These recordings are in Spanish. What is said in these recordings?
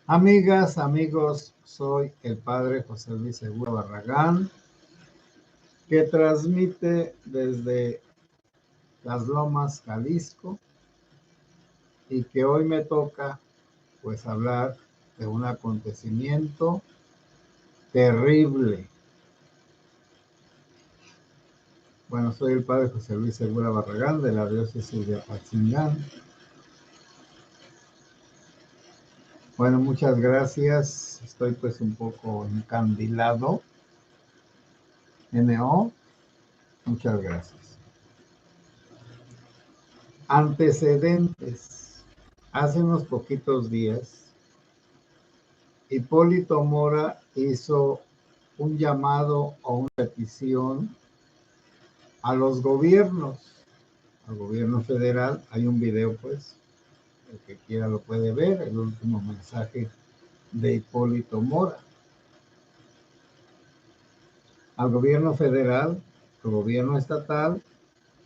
Amigas, amigos, soy el padre José Luis Segura Barragán, que transmite desde Las Lomas, Jalisco, y que hoy me toca pues hablar de un acontecimiento terrible. Bueno, soy el padre José Luis Segura Barragán de la diócesis de Apatzingán. Bueno, muchas gracias. Estoy pues un poco encandilado. NO, muchas gracias. Antecedentes. Hace unos poquitos días, Hipólito Mora hizo un llamado o una petición a los gobiernos, al gobierno federal. Hay un video, pues, el que quiera lo puede ver, el último mensaje de Hipólito Mora. Al gobierno federal, al gobierno estatal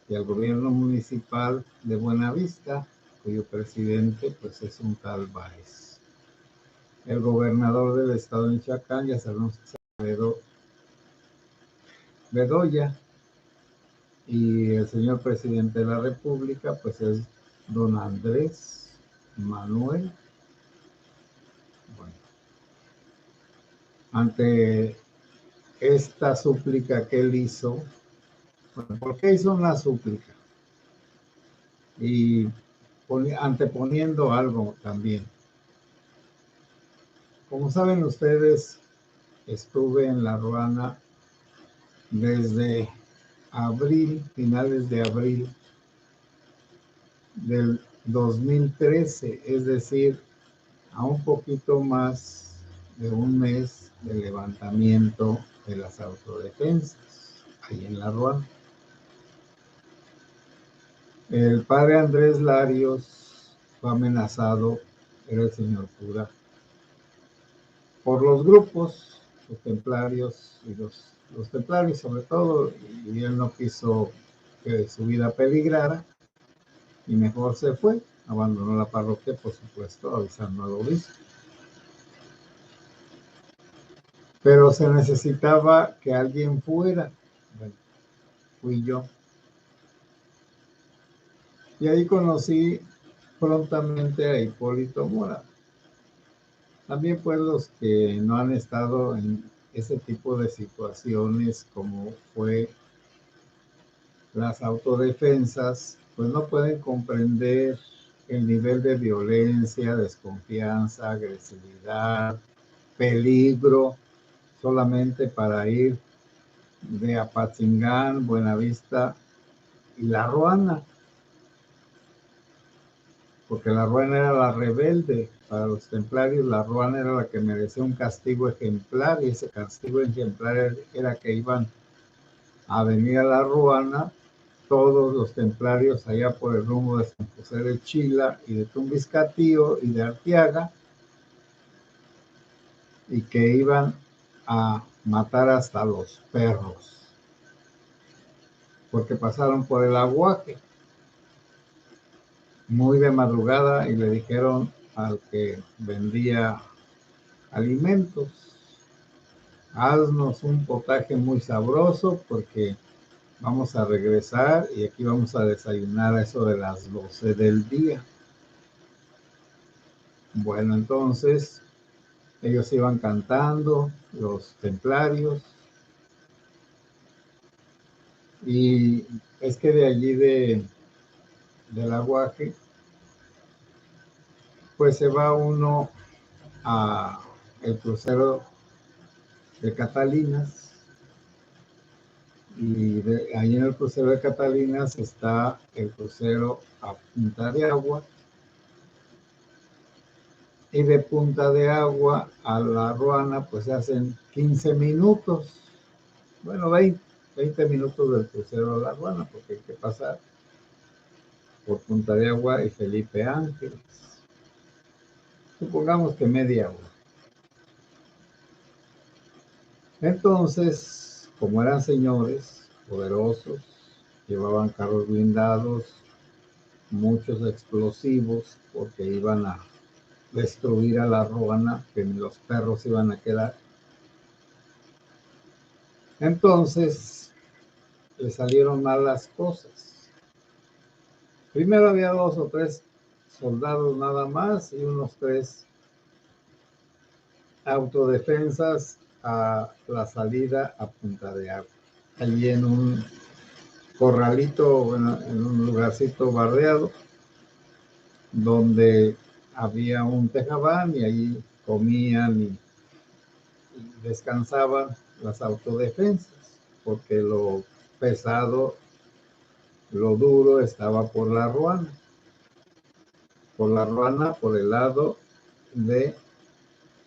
y al gobierno municipal de Buenavista, cuyo presidente pues es un tal Báez. El gobernador del estado de Michoacán, ya sabemos que es Bedoya, y el señor presidente de la República pues es don Andrés Manuel. Bueno, ante esta súplica que él hizo, bueno, ¿por qué hizo una súplica? Y anteponiendo algo también. Como saben ustedes, estuve en La Ruana desde abril, finales de abril del 2013, es decir, a un poquito más de un mes del levantamiento de las autodefensas, ahí en La Ruana. El padre Andrés Larios fue amenazado, era el señor cura, por los grupos, los templarios y los templarios sobre todo, y él no quiso que su vida peligrara y mejor se fue, abandonó la parroquia, por supuesto, avisando al obispo. Pero se necesitaba que alguien fuera. Bueno, fui yo. Y ahí conocí prontamente a Hipólito Mora. También pues los que no han estado en ese tipo de situaciones como fue las autodefensas, pues no pueden comprender el nivel de violencia, desconfianza, agresividad, peligro, solamente para ir de Apatzingán, Buenavista y La Ruana, porque La Ruana era la rebelde. Para los templarios, La Ruana era la que merecía un castigo ejemplar, y ese castigo ejemplar era que iban a venir a La Ruana todos los templarios allá por el rumbo de San José de Chila y de Tumbiscatío y de Arteaga, y que iban a matar hasta los perros, porque pasaron por el aguaje muy de madrugada y le dijeron al que vendía alimentos: haznos un potaje muy sabroso porque vamos a regresar y aquí vamos a desayunar a eso de las 12 del día. Bueno, entonces ellos iban cantando, los templarios, y es que de allí del aguaje, pues se va uno a el crucero de Catalinas, y ahí en el crucero de Catalinas está el crucero a Punta de Agua, y de Punta de Agua a La Ruana pues se hacen 15 minutos, bueno, 20 minutos del crucero a La Ruana, porque hay que pasar por Punta de Agua y Felipe Ángeles. Supongamos que media hora. Entonces, como eran señores poderosos, llevaban carros blindados, muchos explosivos, porque iban a destruir a la Ruana, que los perros iban a quedar. Entonces le salieron mal las cosas. Primero había 2 o 3 soldados nada más y unos 3 autodefensas a la salida a Punta de Agua. Allí en un corralito, bueno, en un lugarcito bardeado, donde había un tejabán y ahí comían y descansaban las autodefensas, porque lo pesado, lo duro estaba por la Ruana. Por el lado de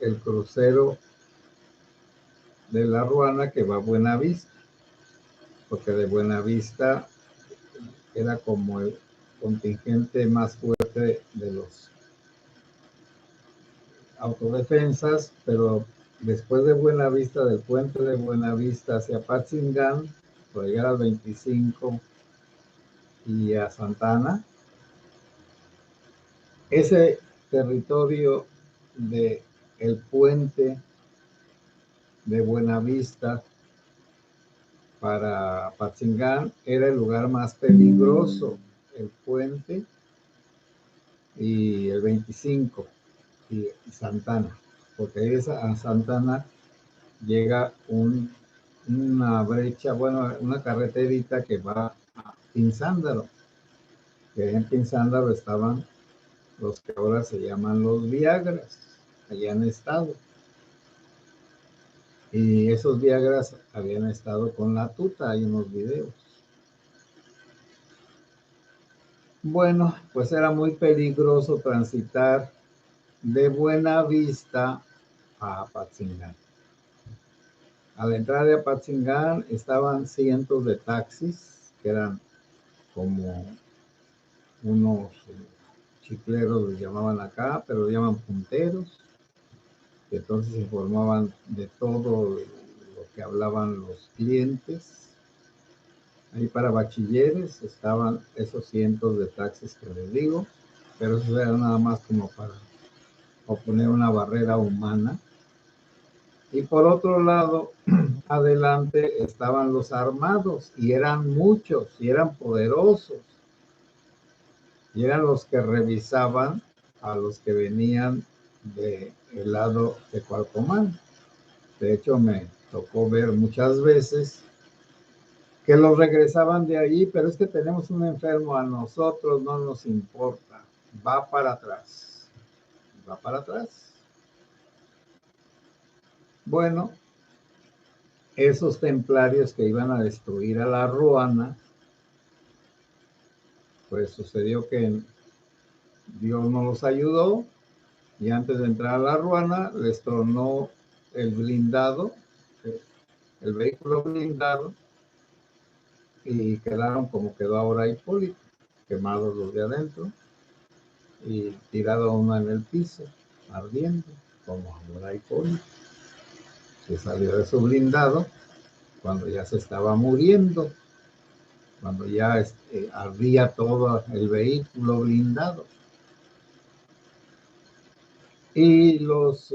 el crucero de la Ruana que va a Buenavista, porque de Buenavista era como el contingente más fuerte de los autodefensas, pero después de Buenavista, del puente de Buenavista hacia Patzingán, por llegar al 25 y a Santana, ese territorio de el puente de Buenavista para Patzingán era el lugar más peligroso, el puente y el 25 y Santana, porque ahí a Santana llega una brecha, bueno, una carreterita que va a Pinzándaro, que en Pinzándaro estaban los que ahora se llaman los Viagras, allá han estado. Y esos Viagras habían estado con la tuta, hay unos videos. Bueno, pues era muy peligroso transitar de Buenavista a Apatzingán. A la entrada de Apatzingán estaban cientos de taxis, que eran como unos chicleros, los llamaban acá, pero los llaman punteros, que entonces informaban de todo lo que hablaban los clientes. Ahí para bachilleres estaban esos cientos de taxis que les digo, pero eso era nada más como para oponer una barrera humana. Y por otro lado, adelante estaban los armados, y eran muchos, y eran poderosos, y eran los que revisaban a los que venían del lado de Cualcomán. De hecho, me tocó ver muchas veces que los regresaban de allí, pero es que tenemos un enfermo, a nosotros no nos importa, va para atrás, va para atrás. Bueno, esos templarios que iban a destruir a la Ruana, pues sucedió que Dios no los ayudó, y antes de entrar a la Ruana les tronó el blindado, el vehículo blindado, y quedaron como quedó ahora Hipólito, quemados los de adentro y tirado uno en el piso, ardiendo, como ahora Hipólito. Se salió de su blindado cuando ya se estaba muriendo, cuando ya ardía todo el vehículo blindado. Y los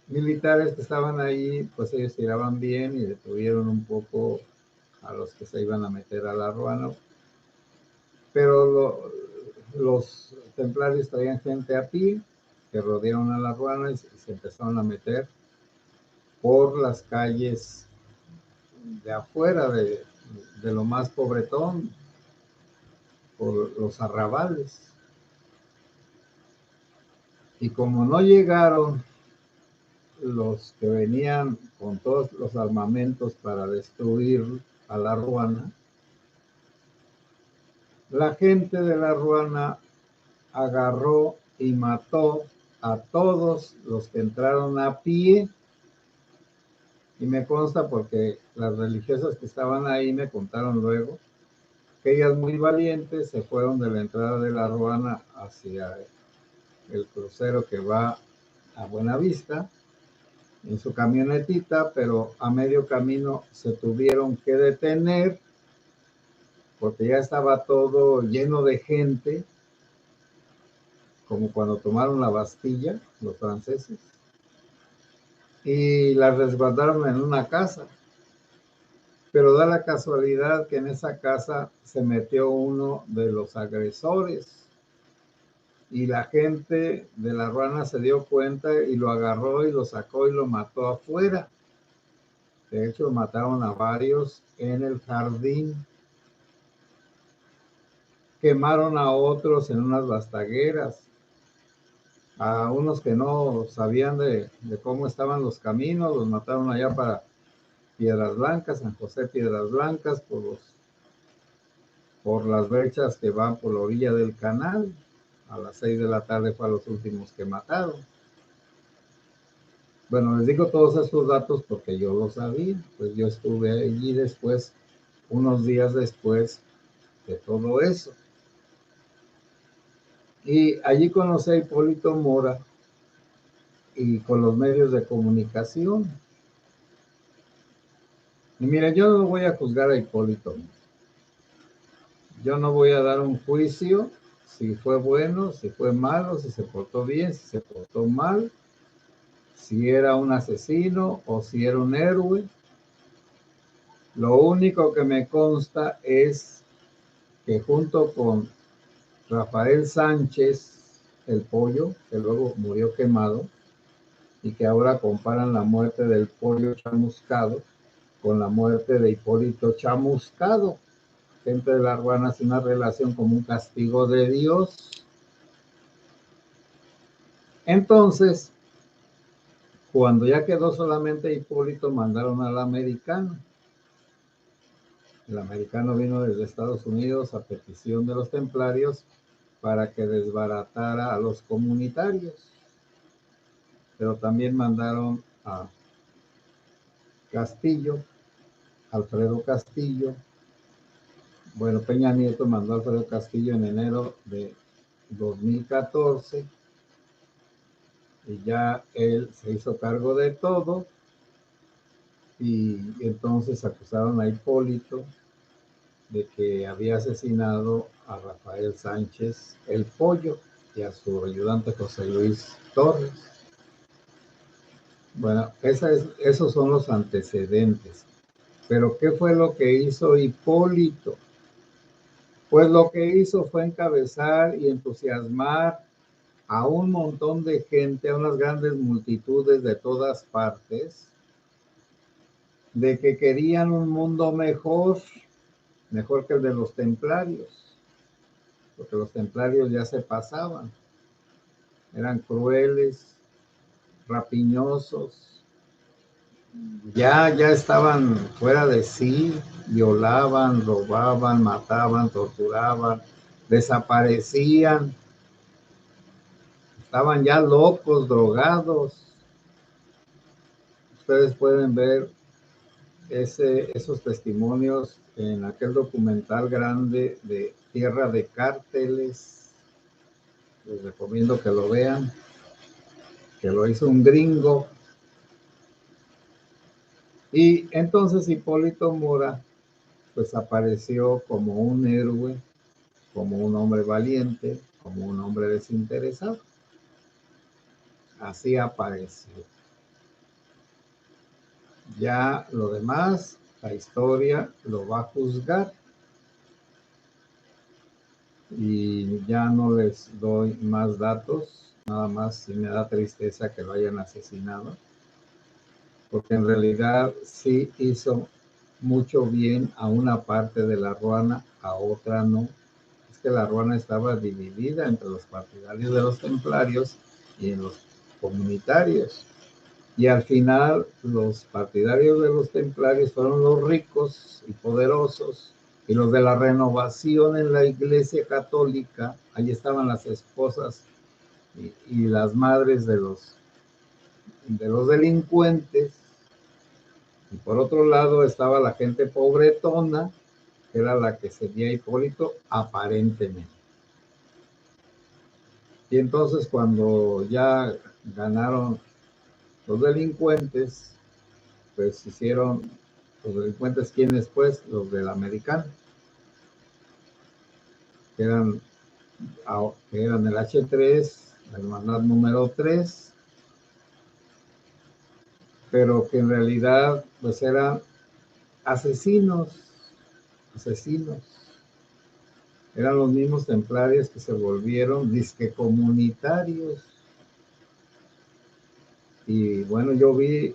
militares que estaban ahí, pues ellos tiraban bien y detuvieron un poco a los que se iban a meter a la Ruana, pero los templarios traían gente a pie que rodearon a la Ruana y se empezaron a meter por las calles de afuera de lo más pobretón, por los arrabales. Y como no llegaron los que venían con todos los armamentos para destruir a la Ruana, la gente de la Ruana agarró y mató a todos los que entraron a pie. Y me consta porque las religiosas que estaban ahí me contaron luego que ellas muy valientes se fueron de la entrada de la Ruana hacia el crucero que va a Buenavista en su camionetita, pero a medio camino se tuvieron que detener porque ya estaba todo lleno de gente como cuando tomaron la Bastilla, los franceses, y las resguardaron en una casa. Pero da la casualidad que en esa casa se metió uno de los agresores y la gente de La Ruana se dio cuenta y lo agarró y lo sacó y lo mató afuera. De hecho, mataron a varios en el jardín. Quemaron a otros en unas bastagueras, a unos que no sabían de cómo estaban los caminos, los mataron allá para Piedras Blancas, San José Piedras Blancas, por las brechas que van por la orilla del canal. A las 6 de la tarde fue a los últimos que mataron. Bueno, les digo todos estos datos porque yo lo sabía, pues yo estuve allí después, unos días después de todo eso. Y allí conocí a Hipólito Mora y con los medios de comunicación. Y mira, yo no voy a juzgar a Hipólito Mora. Yo no voy a dar un juicio si fue bueno, si fue malo, si se portó bien, si se portó mal, si era un asesino o si era un héroe. Lo único que me consta es que junto con Rafael Sánchez, el pollo, que luego murió quemado, y que ahora comparan la muerte del pollo chamuscado con la muerte de Hipólito Chamuscado. Gente de La Ruana hace una relación como un castigo de Dios. Entonces, cuando ya quedó solamente Hipólito, mandaron al americano. El americano vino desde Estados Unidos a petición de los templarios para que desbaratara a los comunitarios. Pero también mandaron a Castillo, Alfredo Castillo. Bueno, Peña Nieto mandó a Alfredo Castillo en enero de 2014 y ya él se hizo cargo de todo y entonces acusaron a Hipólito de que había asesinado a Rafael Sánchez el Pollo y a su ayudante José Luis Torres. Bueno, esos son los antecedentes. Pero ¿qué fue lo que hizo Hipólito? Pues lo que hizo fue encabezar y entusiasmar a un montón de gente, a unas grandes multitudes de todas partes, de que querían un mundo mejor, mejor que el de los templarios, porque los templarios ya se pasaban, eran crueles, rapiñosos, ya estaban fuera de sí, violaban, robaban, mataban, torturaban, desaparecían, estaban ya locos, drogados. Ustedes pueden ver esos testimonios en aquel documental grande de Tierra de Cárteles. Les recomiendo que lo vean, que lo hizo un gringo. Y entonces Hipólito Mora pues apareció como un héroe, como un hombre valiente, como un hombre desinteresado. Así apareció. Ya lo demás, la historia lo va a juzgar. Y ya no les doy más datos, nada más si me da tristeza que lo hayan asesinado, porque en realidad sí hizo mucho bien a una parte de La Ruana, a otra no. Es que La Ruana estaba dividida entre los partidarios de los templarios y en los comunitarios. Y al final los partidarios de los templarios fueron los ricos y poderosos, y los de la renovación en la Iglesia Católica, allí estaban las esposas y las madres de los delincuentes. Y por otro lado estaba la gente pobretona, que era la que seguía a Hipólito aparentemente. Y entonces cuando ya ganaron los delincuentes, pues hicieron los delincuentes, ¿quiénes pues? Los del americano, que eran que eran el H3, la hermandad número 3, pero que en realidad pues eran asesinos. Eran los mismos templarios que se volvieron disque comunitarios. Y bueno, yo vi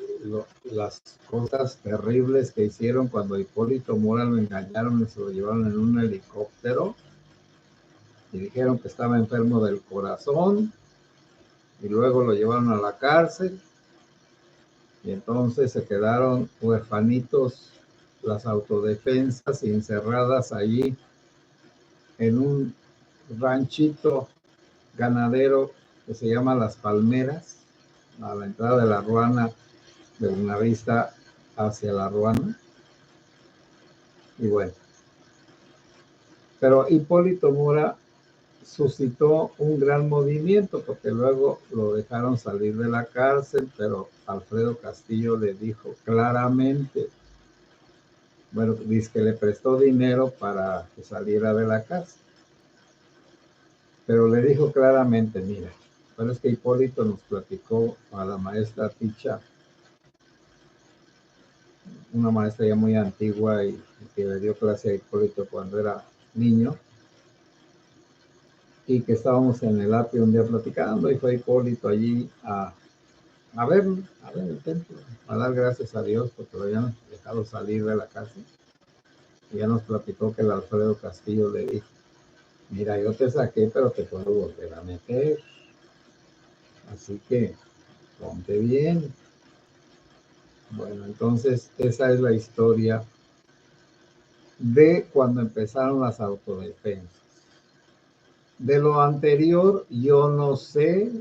las cosas terribles que hicieron cuando a Hipólito Mora lo engañaron y se lo llevaron en un helicóptero y dijeron que estaba enfermo del corazón y luego lo llevaron a la cárcel y entonces se quedaron huerfanitos las autodefensas encerradas allí en un ranchito ganadero que se llama Las Palmeras, a la entrada de la Ruana, de Buenavista hacia la Ruana. Y bueno, pero Hipólito Mora suscitó un gran movimiento porque luego lo dejaron salir de la cárcel, pero Alfredo Castillo le dijo claramente, bueno, dice que le prestó dinero para que saliera de la cárcel, pero le dijo claramente, mira, pero es que Hipólito nos platicó a la maestra Ticha, una maestra ya muy antigua y que le dio clase a Hipólito cuando era niño, y que estábamos en el atrio un día platicando y fue Hipólito allí a ver el templo, a dar gracias a Dios porque lo habían dejado salir de la casa. Y ya nos platicó que el Alfredo Castillo le dijo, mira, yo te saqué, pero te puedo volver a meter. Así que ponte bien. Bueno, entonces esa es la historia de cuando empezaron las autodefensas. De lo anterior, yo no sé,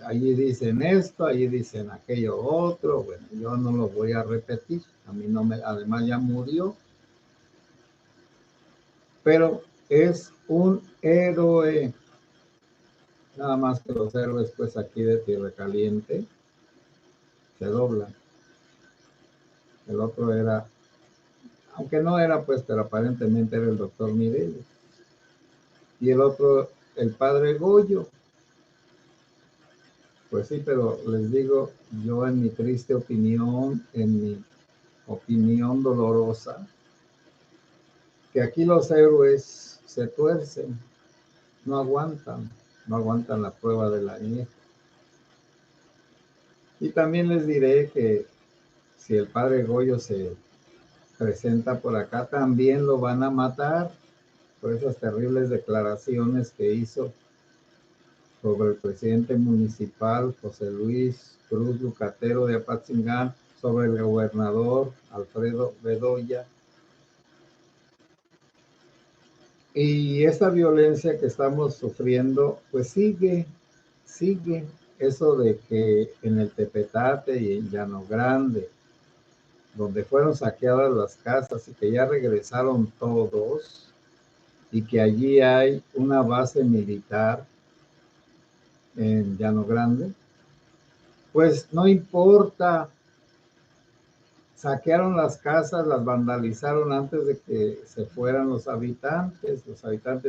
allí dicen esto, allí dicen aquello otro, bueno, yo no lo voy a repetir, a mí no me, además ya murió, pero es un héroe, nada más que los héroes pues aquí de Tierra Caliente se doblan. El otro era, aunque no era pues, pero aparentemente era el doctor Mireles. Y el otro, el padre Goyo. Pues sí, pero les digo, yo en mi triste opinión, en mi opinión dolorosa, que aquí los héroes se tuercen, no aguantan la prueba de la nieve. Y también les diré que si el padre Goyo se presenta por acá, también lo van a matar por esas terribles declaraciones que hizo sobre el presidente municipal José Luis Cruz Lucatero de Apatzingán, sobre el gobernador Alfredo Bedoya. Y esta violencia que estamos sufriendo, pues sigue. Eso de que en el Tepetate y en Llano Grande, donde fueron saqueadas las casas y que ya regresaron todos, y que allí hay una base militar en Llano Grande, pues no importa, saquearon las casas, las vandalizaron antes de que se fueran los habitantes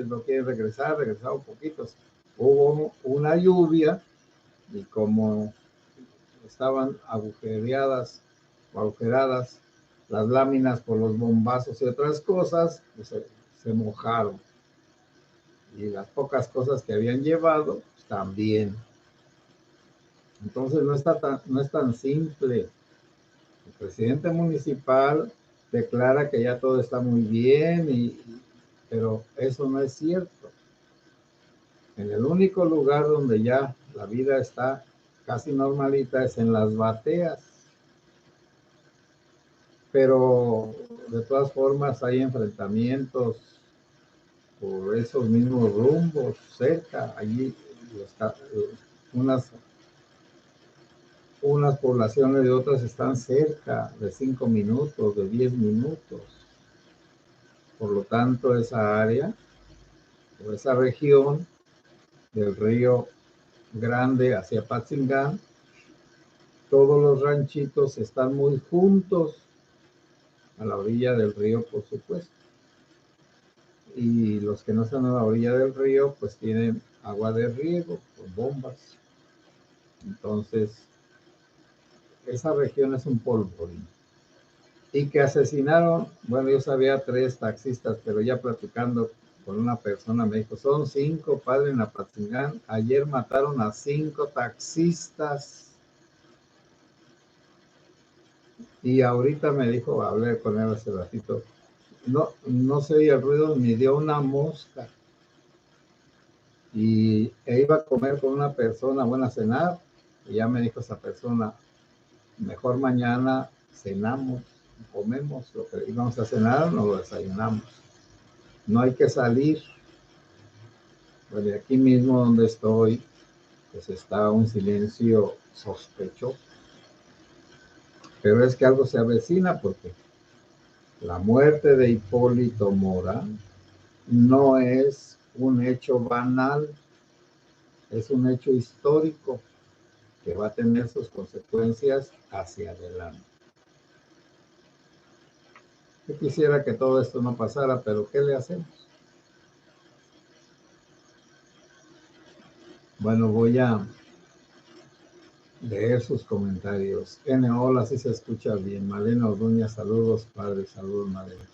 no quieren regresaron poquitos. Hubo una lluvia y como estaban agujeradas las láminas por los bombazos y otras cosas, pues se mojaron. Y las pocas cosas que habían llevado, pues también. Entonces no es tan simple. El presidente municipal declara que ya todo está muy bien, pero eso no es cierto. En el único lugar donde ya la vida está casi normalita es en las bateas. Pero de todas formas hay enfrentamientos por esos mismos rumbos cerca. Allí unas poblaciones de otras están cerca de 5 minutos, de 10 minutos. Por lo tanto, esa área o esa región del Río Grande hacia Patzingán, todos los ranchitos están muy juntos a la orilla del río, por supuesto. y los que no están a la orilla del río, pues tienen agua de riego, con bombas. Entonces, esa región es un polvorín. Y que asesinaron, bueno, yo sabía 3 taxistas, pero ya platicando con una persona me dijo, son 5, padre, en Apatzingán. Ayer mataron a 5 taxistas. Y ahorita me dijo, hablé con él hace ratito, no se oía el ruido, ni dio una mosca. Y iba a comer con una persona, bueno, a cenar, y ya me dijo esa persona, mejor mañana cenamos, comemos lo que íbamos a cenar, nos lo desayunamos. No hay que salir. Pues de aquí mismo donde estoy, pues está un silencio sospechoso. Pero es que algo se avecina porque la muerte de Hipólito Mora no es un hecho banal, es un hecho histórico que va a tener sus consecuencias hacia adelante. Yo quisiera que todo esto no pasara, pero ¿qué le hacemos? Bueno, voy a leer sus comentarios. Hola, sí se escucha bien. Malena Orduña, saludos, padre, saludos, Malena.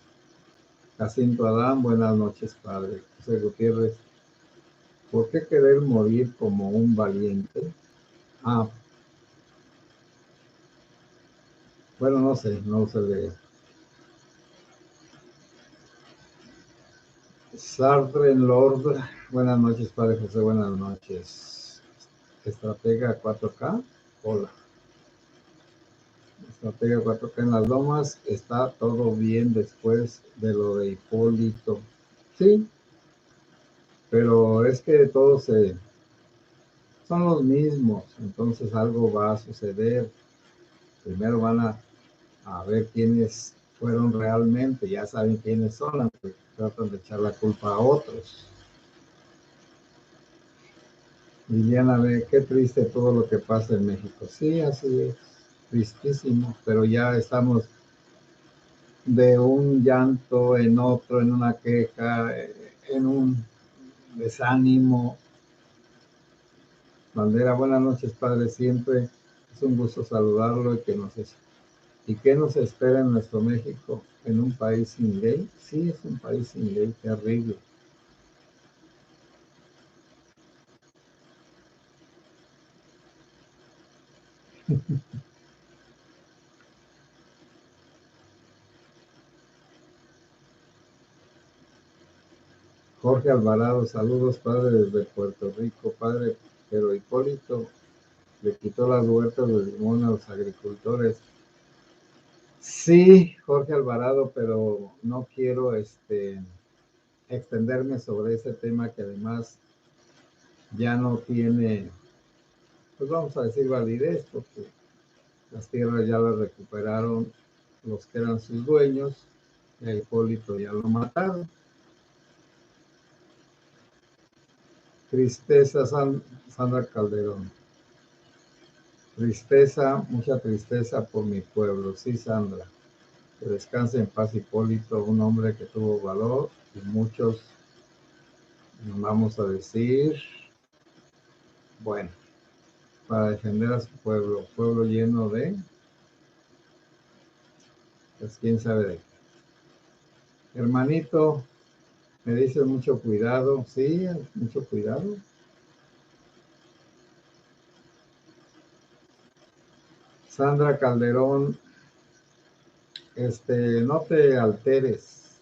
Jacinto Adán, buenas noches, padre. José Gutiérrez, ¿por qué querer morir como un valiente? Bueno, no sé, no sé de Sartre Lord, buenas noches, padre José, buenas noches. Estratega 4K, hola. Estratega 4K en las lomas, está todo bien después de lo de Hipólito. Sí, pero es que todos son los mismos, entonces algo va a suceder. Primero van a ver quiénes fueron realmente, ya saben quiénes son, aunque tratan de echar la culpa a otros. Liliana, ve, qué triste todo lo que pasa en México. Sí, así es, tristísimo, pero ya estamos de un llanto en otro, en una queja, en un desánimo. Bandera, buenas noches, padre, siempre es un gusto saludarlo y qué nos espera en nuestro México, en un país sin ley. Sí, es un país sin ley, terrible. Jorge Alvarado, saludos, padre, desde Puerto Rico, padre, pero Hipólito le quitó las huertas de limón a los agricultores. Sí, Jorge Alvarado, pero no quiero extenderme sobre ese tema que además ya no tiene, pues vamos a decir, validez, porque las tierras ya las recuperaron los que eran sus dueños, y a Hipólito ya lo mataron. Tristeza, Sandra Calderón. Tristeza, mucha tristeza por mi pueblo. Sí, Sandra. Que descanse en paz Hipólito, un hombre que tuvo valor y muchos, vamos a decir, bueno, para defender a su pueblo, pueblo lleno de, pues quién sabe de qué. Hermanito, me dice mucho cuidado, sí, mucho cuidado. Sandra Calderón, no te alteres.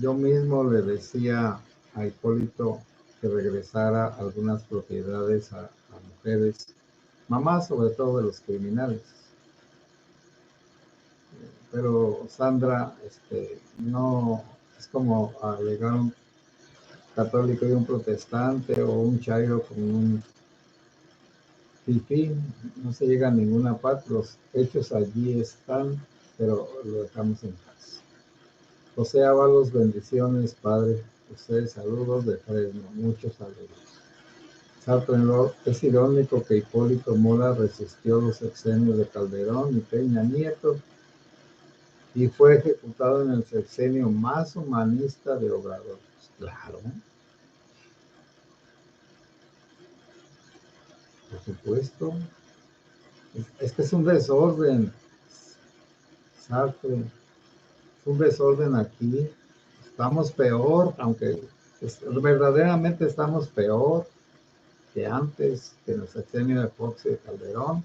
Yo mismo le decía a Hipólito que regresara algunas propiedades a mujeres, mamás sobre todo de los criminales. Pero Sandra, no, es como alegar un católico y un protestante o un chairo con un fifí, no se llega a ninguna parte, los hechos allí están, pero lo dejamos en paz. José Ábalos, bendiciones, padre. José, saludos de Fresno, muchos saludos. Sartre, es irónico que Hipólito Mora resistió los sexenios de Calderón y Peña Nieto. y fue ejecutado en el sexenio más humanista de Obrador. Pues claro, por supuesto. Es que es un desorden, Sartre, es un desorden aquí. Estamos peor, aunque verdaderamente estamos peor que antes, que en el sexenio de Fox y de Calderón,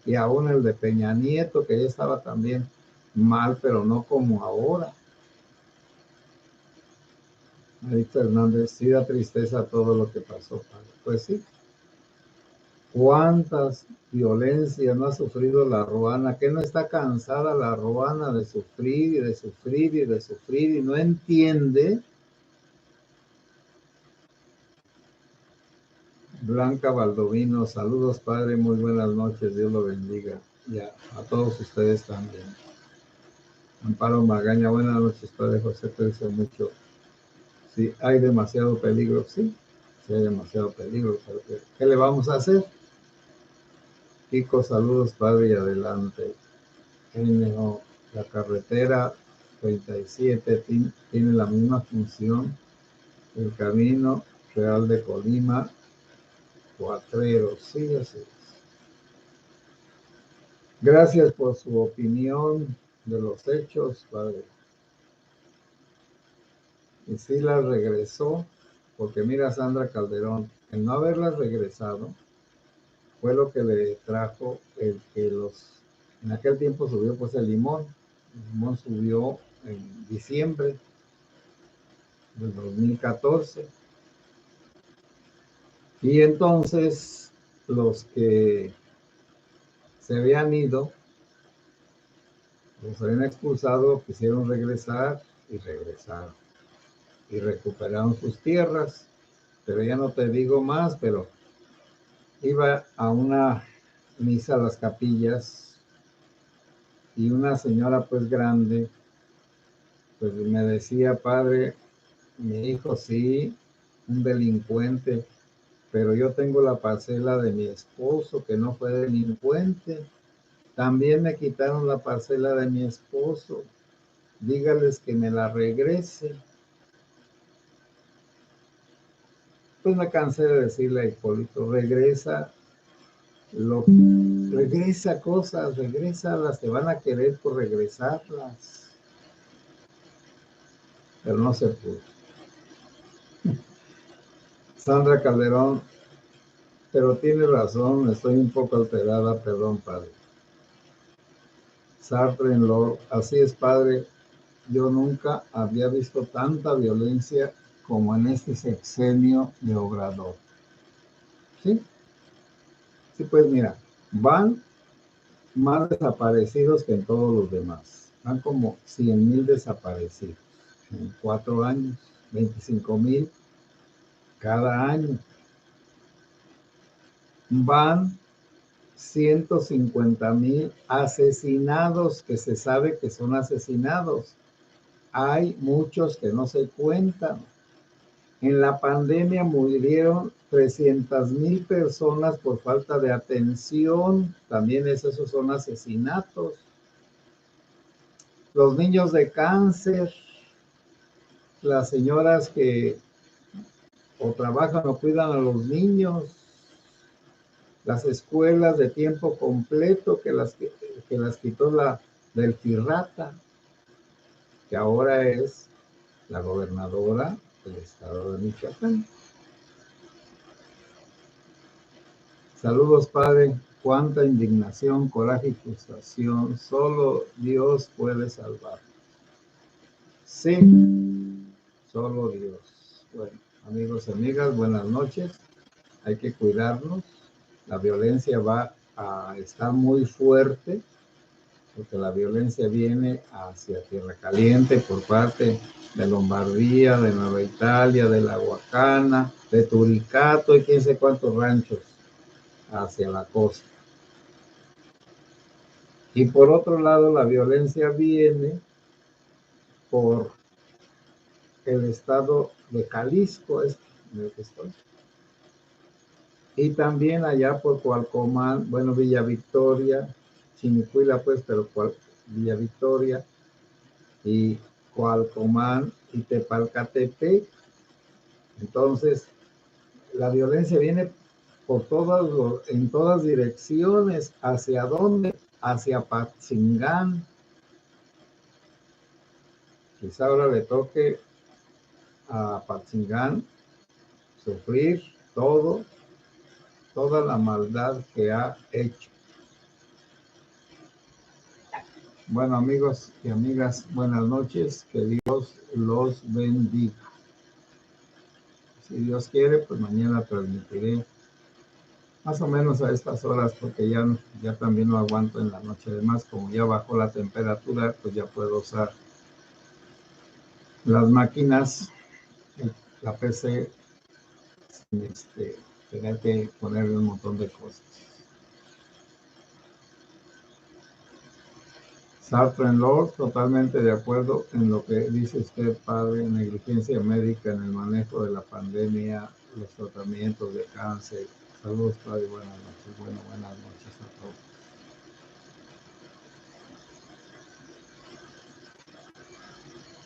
y aún el de Peña Nieto, que ya estaba también mal, pero no como ahora. Marita Hernández, sí da tristeza todo lo que pasó, padre. Pues sí. ¿Cuántas violencias no ha sufrido la Ruana? ¿Que no está cansada la Ruana de sufrir y de sufrir y de sufrir y no entiende? Blanca Baldovino, saludos padre, muy buenas noches, Dios lo bendiga. Y a todos ustedes también. Amparo Magaña, buenas noches padre José, te deseo mucho. Sí, hay demasiado peligro, sí hay demasiado peligro, pero ¿qué le vamos a hacer? Kiko, saludos padre y adelante. NO, la carretera 37 tiene la misma función, el camino real de Colima, Cuatreros, sí, así es. Gracias por su opinión de los hechos, padre. Y sí las regresó, porque mira, Sandra Calderón, el no haberlas regresado fue lo que le trajo el que en aquel tiempo subió pues el limón subió en diciembre del 2014, y entonces los que se habían ido, los habían expulsado, quisieron regresar y regresaron y recuperaron sus tierras, pero ya no te digo más, pero iba a una misa a las capillas y una señora pues grande, pues me decía, padre, mi hijo sí, un delincuente, pero yo tengo la parcela de mi esposo que no fue delincuente. También me quitaron la parcela de mi esposo. Dígales que me la regrese. Pues me cansé de decirle a Hipólito, regresa cosas, regrésalas, te van a querer por regresarlas. Pero no se pudo. Sandra Calderón, pero tiene razón, estoy un poco alterada, perdón, padre. Sartre en lo, así es, padre, yo nunca había visto tanta violencia como en este sexenio de Obrador. ¿Sí? Sí, pues mira, van más desaparecidos que en todos los demás. Van como 100,000 desaparecidos en 4 años, 25,000 cada año. Van 150,000 asesinados que se sabe que son asesinados. Hay muchos que no se cuentan. En la pandemia murieron 300,000 personas por falta de atención. También esos son asesinatos. Los niños de cáncer, las señoras que o trabajan o cuidan a los niños, las escuelas de tiempo completo que las quitó la del Firrata, que ahora es la gobernadora del estado de Michoacán. Saludos, padre. Cuánta indignación, coraje y frustración. Solo Dios puede salvar. Sí, solo Dios. Bueno, amigos y amigas, buenas noches. Hay que cuidarnos. La violencia va a estar muy fuerte, porque la violencia viene hacia Tierra Caliente por parte de Lombardía, de Nueva Italia, de La Huacana, de Turicato y quién sé cuántos ranchos hacia la costa. Y por otro lado, la violencia viene por el estado de Jalisco, en el que estoy. Y también allá por Cualcomán, bueno, Villa Victoria, Chinicuila, pues, pero Villa Victoria, y Coalcomán y Tepalcatepec. Entonces, la violencia viene en todas direcciones. ¿Hacia dónde? Hacia Patzingán. Quizá ahora le toque a Patzingán sufrir toda la maldad que ha hecho. Bueno, amigos y amigas, buenas noches. Que Dios los bendiga. Si Dios quiere, pues mañana transmitiré más o menos a estas horas, porque ya también lo aguanto en la noche. Además, como ya bajó la temperatura, pues ya puedo usar las máquinas, la PC, sin tener que ponerle un montón de cosas. Sartre en Lord, totalmente de acuerdo en lo que dice usted, padre. Negligencia médica en el manejo de la pandemia, los tratamientos de cáncer. Saludos, padre, buenas noches. Bueno, buenas noches a todos.